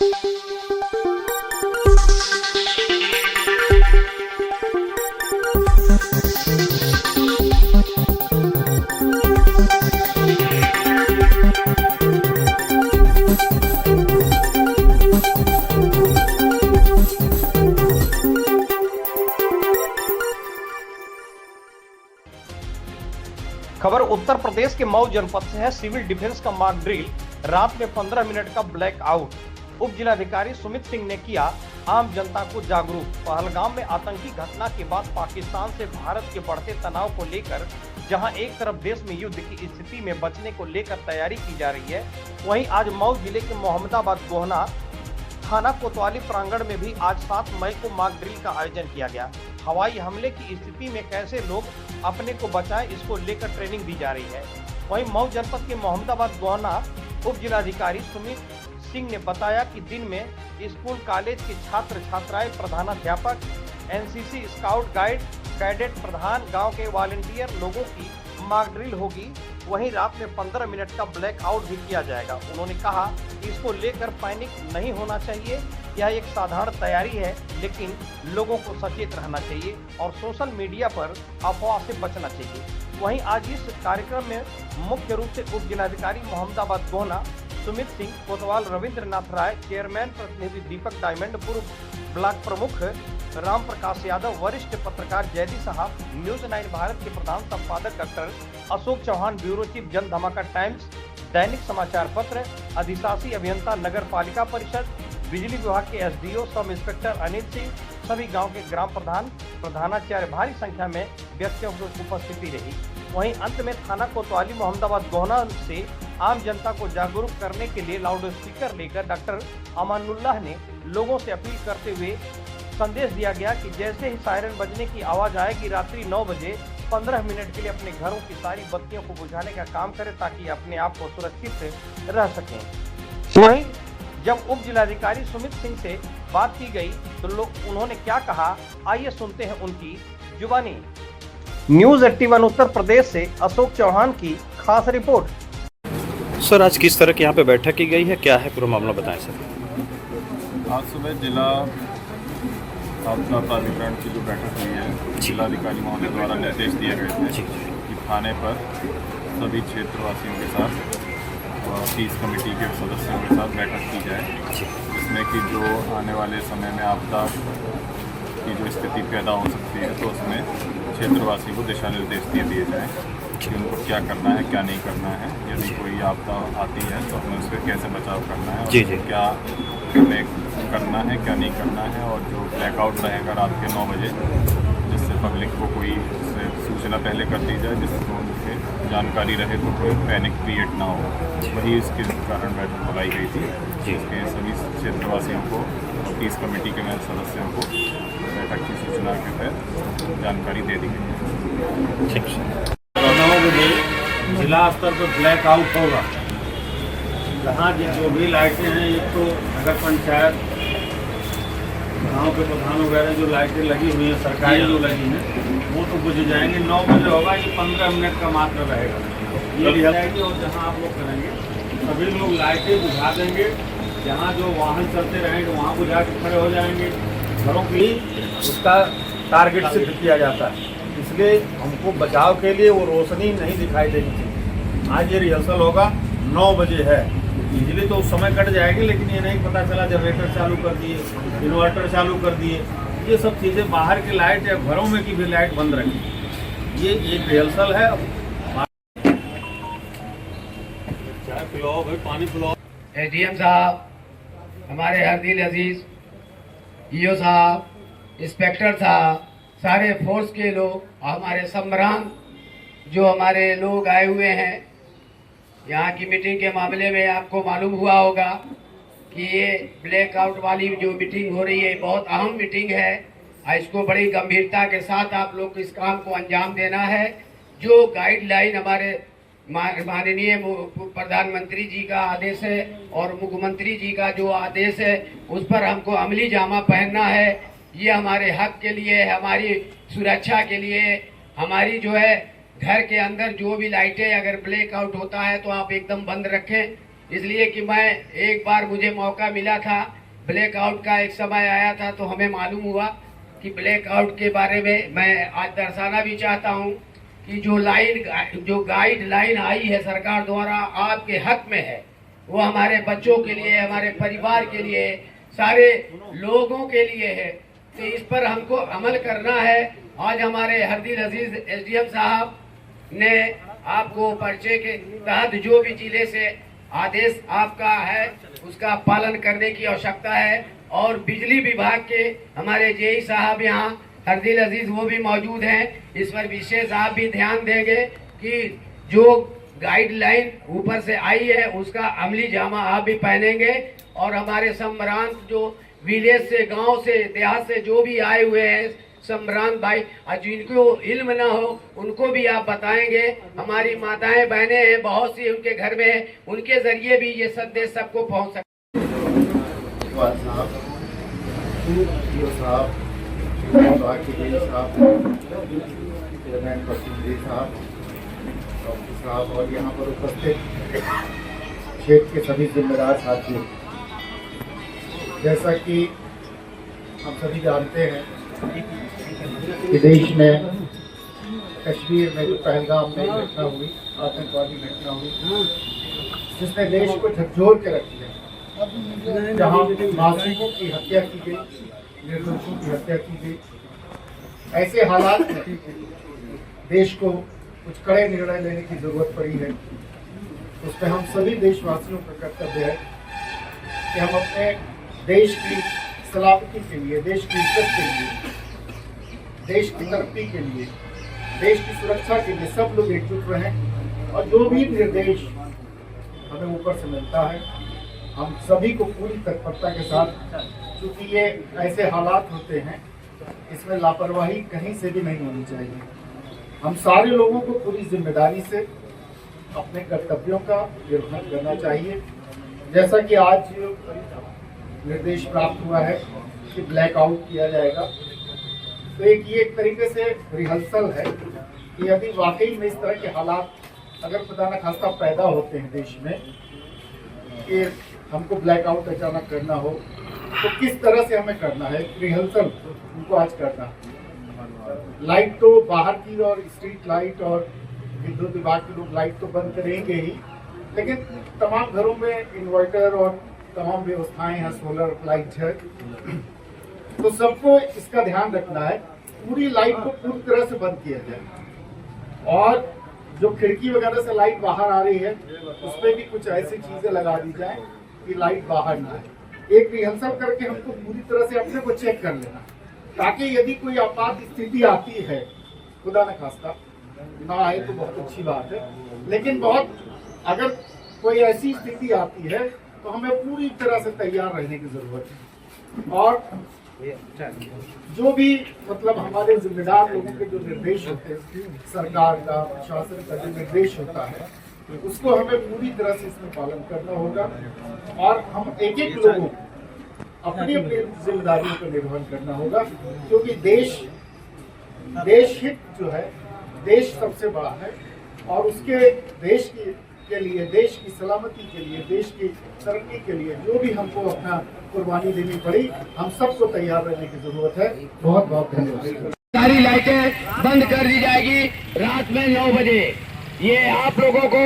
खबर उत्तर प्रदेश के मऊ जनपद से है। सिविल डिफेंस का मॉक ड्रिल, रात में 15 मिनट का ब्लैक आउट। उप जिलाधिकारी सुमित सिंह ने किया आम जनता को जागरूक। पहलगाम में आतंकी घटना के बाद पाकिस्तान से भारत के बढ़ते तनाव को लेकर जहां एक तरफ देश में युद्ध की स्थिति में बचने को लेकर तैयारी की जा रही है, वहीं आज मऊ जिले के मोहम्मदाबाद गोहना थाना कोतवाली प्रांगण में भी आज 7 मई को मॉक ड्रिल का आयोजन किया गया। हवाई हमले की स्थिति में कैसे लोग अपने को बचाएं, इसको लेकर ट्रेनिंग दी जा रही है। वहीं मऊ जनपद के मोहम्मदाबाद गोहना उप जिलाधिकारी सुमित सिंह ने बताया कि दिन में स्कूल कॉलेज के छात्र छात्राएं, प्रधानाध्यापक, एनसीसी, स्काउट गाइड, कैडेट प्रधान, गांव के वॉलंटियर लोगों की मॉक ड्रिल होगी। वहीं रात में 15 मिनट का ब्लैक आउट भी किया जाएगा। उन्होंने कहा कि इसको लेकर पैनिक नहीं होना चाहिए, यह एक साधारण तैयारी है, लेकिन लोगों को सचेत रहना चाहिए और सोशल मीडिया पर अफवाह से बचना चाहिए। वहीं आज इस कार्यक्रम में मुख्य रूप से उप जिलाधिकारी मोहम्मदाबाद गोहना सुमित सिंह, कोतवाल रविंद्रनाथ राय, चेयरमैन प्रतिनिधि दीपक डायमंड, पूर्व ब्लॉक प्रमुख राम प्रकाश यादव, वरिष्ठ पत्रकार जयदी साहब, न्यूज 9 भारत के प्रधान संपादक doctor Ashok Chauhan, bureau chief Jan Dhamaka times, दैनिक समाचार पत्र, अधिशासी अभियंता नगर पालिका परिषद, बिजली विभाग के SDO, sub inspector Anil Singh, सभी गांव के ग्राम प्रधान, प्रधानाचार्य, भारी संख्या में व्यक्तियों की उपस्थिति रही। वहीं अंत में थाना कोतवाली मोहम्मदाबाद गोहना से आम जनता को जागरूक करने के लिए लाउड स्पीकर लेकर डॉक्टर अमानुल्लाह ने लोगों से अपील करते हुए संदेश दिया गया कि जैसे ही सायरन बजने की आवाज आएगी रात्रि 9 बजे 15 मिनट के लिए अपने घरों की सारी बत्तियों को बुझाने का काम करें, ताकि अपने आप को सुरक्षित रह सकें। वहीं जब उप जिलाधिकारी सुमित सिंह से बात की गई तो उन्होंने क्या कहा, आइए सुनते हैं उनकी जुबानी। न्यूज 81 उत्तर प्रदेश से अशोक चौहान की खास रिपोर्ट। सर, आज किस तरह की यहाँ पे बैठक की गई है, क्या है पूरा मामला बताएं सर। आज सुबह जिला आपदा प्राधिकरण की जो बैठक हुई है, जिलाधिकारी महोदय द्वारा निर्देश दिए गए थे कि थाने पर सभी क्षेत्रवासियों के साथ और 30 कमेटी के सदस्यों के साथ बैठक की जाए, जिसमें कि जो आने वाले समय में आपदा की जो स्थिति पैदा हो सकती है तो उसमें क्षेत्रवासी को दिशा निर्देश दिए जाएँ कि उनको क्या करना है, क्या नहीं करना है। यदि कोई आपदा आती है तो हमें उससे कैसे बचाव करना है और क्या करना है, क्या नहीं करना है। और जो ब्लैकआउट रहेगा रात के 9 बजे, जिससे पब्लिक को कोई सूचना पहले कर दी जाए, जिसको उनके जानकारी रहे तो कोई पैनिक क्रिएट ना हो। वही इसके कारण बैठक बुलाई गई थी, जिसके सभी क्षेत्रवासियों को और 30 कमेटी के सदस्यों को बैठक की सूचना के तहत जानकारी दे दी गई है। 9 बजे जिला स्तर पर ब्लैक आउट होगा। जहाँ जो भी लाइटें हैं, एक तो नगर पंचायत, गाँव के प्रधान वगैरह जो लाइटें लगी हुई हैं सरकारी जो लगी हैं, वो तो बुझ जाएंगे। 9 बजे होगा, ये 15 मिनट का मात्र रहेगा, ये भी जाएगी। और जहाँ आप लोग करेंगे सभी लोग लाइटें बुझा देंगे, जहाँ जो वाहन चलते रहेंगे वहाँ बुझा के खड़े हो जाएंगे। घरों की उसका टारगेट सिद्ध किया जाता है, इसलिए हमको बचाव के लिए वो रोशनी नहीं दिखाई देनी चाहिए। आज ये रिहर्सल होगा, 9 बजे है। बिजली तो उस समय कट जाएगी, लेकिन ये नहीं पता चला जनरेटर चालू कर दिए, इन्वर्टर चालू कर दिए, ये सब चीज़ें, बाहर की लाइट या घरों में की भी लाइट बंद रखी। ये एक रिहर्सल है। चाय पिलाओ भाई, पानी पिलाओ। एसडीएम साहब, हमारे हरदिल अजीज, ईओ साहब, इंस्पेक्टर साहब, सारे फोर्स के लोग, हमारे सम्रांग जो हमारे लोग आए हुए हैं यहाँ की मीटिंग के मामले में, आपको मालूम हुआ होगा कि ये ब्लैकआउट वाली जो मीटिंग हो रही है बहुत अहम मीटिंग है। इसको बड़ी गंभीरता के साथ आप लोग को इस काम को अंजाम देना है। जो गाइडलाइन हमारे माननीय प्रधानमंत्री जी का आदेश है और मुख्यमंत्री जी का जो आदेश है, उस पर हमको अमली जामा पहनना है। ये हमारे हक के लिए, हमारी सुरक्षा के लिए, हमारी जो है घर के अंदर जो भी लाइटें अगर ब्लैकआउट होता है तो आप एकदम बंद रखें। इसलिए कि मैं एक बार मुझे मौका मिला था, ब्लैकआउट का एक समय आया था, तो हमें मालूम हुआ कि ब्लैकआउट के बारे में मैं आज दर्शाना भी चाहता हूं कि जो गाइडलाइन आई है सरकार द्वारा आपके हक में है, वो हमारे बच्चों के लिए, हमारे परिवार के लिए, सारे लोगों के लिए है। तो इस पर हमको अमल करना है। आज हमारे हरदील अजीज एसडीएम साहब ने आपको पर्चे के तहत जो भी जिले से आदेश आपका है उसका पालन करने की आवश्यकता है। और बिजली विभाग के हमारे जेई साहब यहाँ हरदील अजीज वो भी मौजूद हैं। इस पर विशेष आप भी ध्यान देंगे कि जो गाइडलाइन ऊपर से आई है उसका अमली जामा आप भी पहनेंगे। और हमारे सम्रांत जो विलेज से, गांव से, देहात से जो भी आए हुए हैं सम्रांत भाई, जिनको इल्म ना हो उनको भी आप बताएंगे। हमारी माताएं बहनें हैं बहुत सी उनके घर में, उनके जरिए भी ये संदेश सबको पहुंच सके। साहब और यहाँ पर उपस्थित क्षेत्र के सभी जिम्मेदार साथियों, जैसा कि हम सभी जानते हैं कि देश में कश्मीर में जो पहलगाम में घटना हुई, आतंकवादी घटना हुई, जिसने देश को झकझोर के रख दिया, जहाँ मासूमों की हत्या की गई, निर्दोषों की हत्या की गई। ऐसे हालात में देश को कुछ कड़े निर्णय लेने की जरूरत पड़ी है। उस पर हम सभी देशवासियों का कर्तव्य है कि हम अपने देश की सलामती के लिए, देश की इज्जत के लिए, देश की तरक्की के लिए, देश की सुरक्षा के लिए सब लोग एकजुट रहें। और जो भी निर्देश हमें ऊपर से मिलता है हम सभी को पूरी तत्परता के साथ, क्योंकि ये ऐसे हालात होते हैं इसमें लापरवाही कहीं से भी नहीं होनी चाहिए। हम सारे लोगों को पूरी जिम्मेदारी से अपने कर्तव्यों का निर्वहन करना चाहिए। जैसा कि आज निर्देश प्राप्त हुआ है कि ब्लैकआउट किया जाएगा, तो ये एक तरीके से रिहर्सल है कि यदि वाकई में इस तरह के हालात अगर खुदा न खास्ता पैदा होते हैं देश में कि हमको ब्लैकआउट अचानक करना हो, तो किस तरह से हमें करना है, रिहर्सल उनको आज करना है। लाइट तो बाहर की और स्ट्रीट लाइट और विद्युत विभाग के लोग लाइट तो बंद करेंगे ही, लेकिन तमाम घरों में इन्वर्टर और तमाम व्यवस्थाएं हैं, सोलर लाइट है, तो सबको इसका ध्यान रखना है पूरी लाइट को पूरी तरह से बंद किया जाए। और जो खिड़की वगैरह से लाइट बाहर आ रही है उस पर भी कुछ ऐसी चीजें लगा दी जाए कि लाइट बाहर ना आए। एक रिहर्सल करके हमको पूरी तरह से अपने को चेक कर लेना, ताकि यदि कोई आपात स्थिति आती है, खुदा न खास्ता ना आए तो बहुत अच्छी बात है, लेकिन बहुत अगर कोई ऐसी स्थिति आती है तो हमें पूरी तरह से तैयार रहने की जरूरत है। और जो भी मतलब हमारे जिम्मेदार लोगों के जो निर्देश होते हैं, सरकार का, प्रशासन का जो निर्देश होता है, उसको हमें पूरी तरह से इसमें पालन करना होगा। और हम एक एक लोगों अपनी अपनी जिम्मेदारियों का निर्वहन करना होगा, क्योंकि देश हित जो है, देश सबसे बड़ा है और उसके देश के लिए, देश की सलामती के लिए, देश की तरक्की के लिए जो भी हमको अपना कुर्बानी देनी पड़ी, हम सबको तैयार रहने की जरूरत है। बहुत बहुत धन्यवाद। सारी लाइटें बंद कर दी जाएगी रात में 9 बजे। ये आप लोगों को